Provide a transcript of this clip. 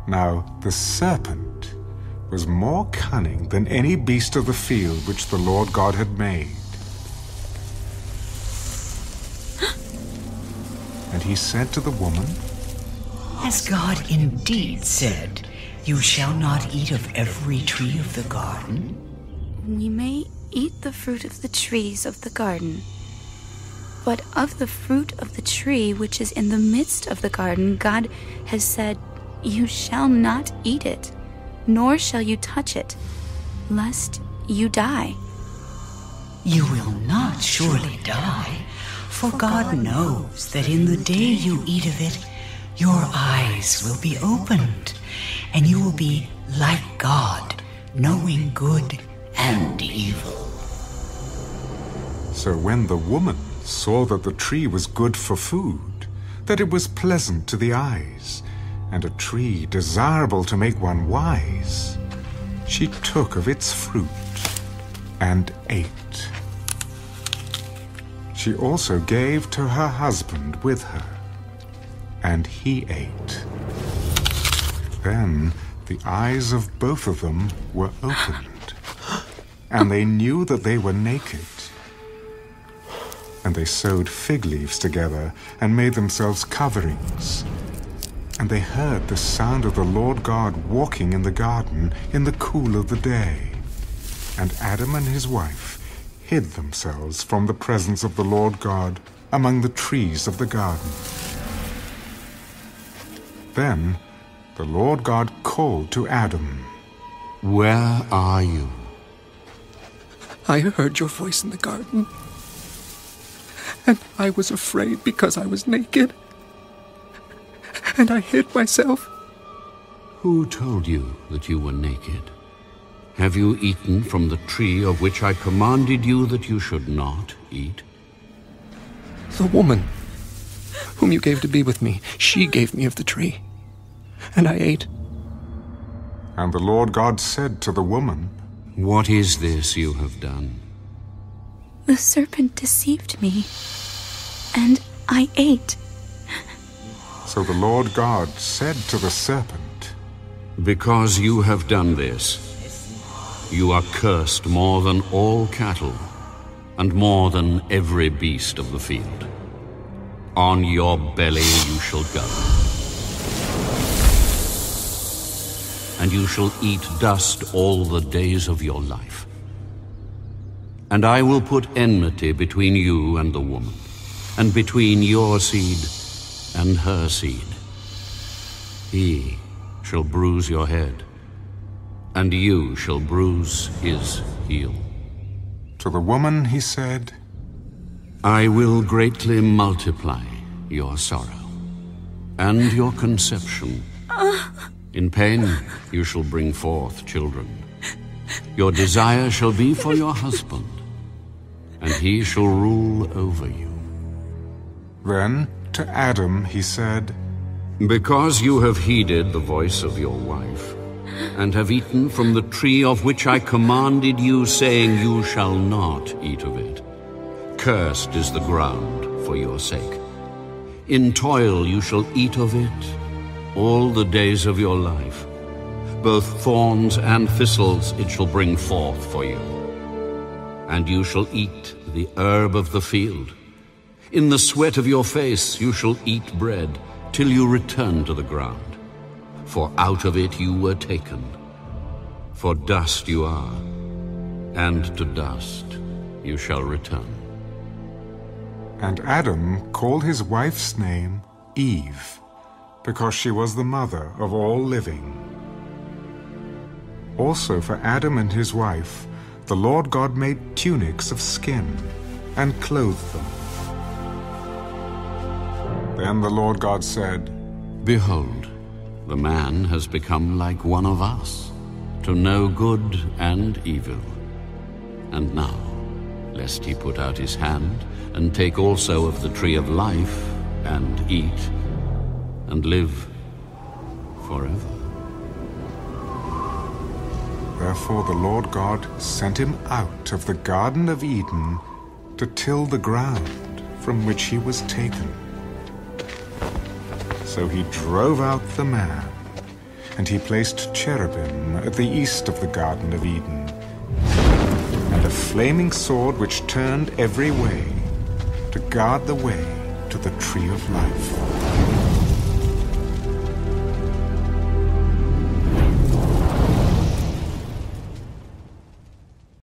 Now the serpent was more cunning than any beast of the field which the Lord God had made. And he said to the woman, Has God indeed said, You shall not eat of every tree of the garden? You may eat the fruit of the trees of the garden, but of the fruit of the tree which is in the midst of the garden, God has said, You shall not eat it, nor shall you touch it, lest you die. You will not surely die, for God knows that in the day you eat of it, your eyes will be opened, and you will be like God, knowing good and evil. So when the woman saw that the tree was good for food, that it was pleasant to the eyes, and a tree desirable to make one wise, she took of its fruit and ate. She also gave to her husband with her, and he ate. Then the eyes of both of them were opened, and they knew that they were naked. And they sewed fig leaves together and made themselves coverings. And they heard the sound of the Lord God walking in the garden in the cool of the day. And Adam and his wife hid themselves from the presence of the Lord God among the trees of the garden. Then the Lord God called to Adam, Where are you? I heard your voice in the garden, and I was afraid because I was naked, and I hid myself. Who told you that you were naked? Have you eaten from the tree of which I commanded you that you should not eat? The woman whom you gave to be with me, she gave me of the tree, and I ate. And the Lord God said to the woman, What is this you have done? The serpent deceived me, and I ate. So the Lord God said to the serpent, Because you have done this, you are cursed more than all cattle, and more than every beast of the field. On your belly you shall go, and you shall eat dust all the days of your life. And I will put enmity between you and the woman, and between your seed and her seed. He shall bruise your head, and you shall bruise his heel. To the woman he said, I will greatly multiply your sorrow and your conception. In pain you shall bring forth children. Your desire shall be for your husband, and he shall rule over you. Then to Adam he said, Because you have heeded the voice of your wife, and have eaten from the tree of which I commanded you, saying, You shall not eat of it. Cursed is the ground for your sake. In toil you shall eat of it all the days of your life. Both thorns and thistles it shall bring forth for you. And you shall eat the herb of the field. In the sweat of your face you shall eat bread, till you return to the ground. For out of it you were taken. For dust you are, and to dust you shall return. And Adam called his wife's name Eve, because she was the mother of all living. Also for Adam and his wife, the Lord God made tunics of skin and clothed them. Then the Lord God said, Behold, the man has become like one of us, to know good and evil. And now, lest he put out his hand, and take also of the tree of life, and eat, and live forever. Therefore the Lord God sent him out of the Garden of Eden to till the ground from which he was taken. So he drove out the man, And he placed cherubim at the east of the Garden of Eden, and a flaming sword which turned every way, to guard the way to the tree of life.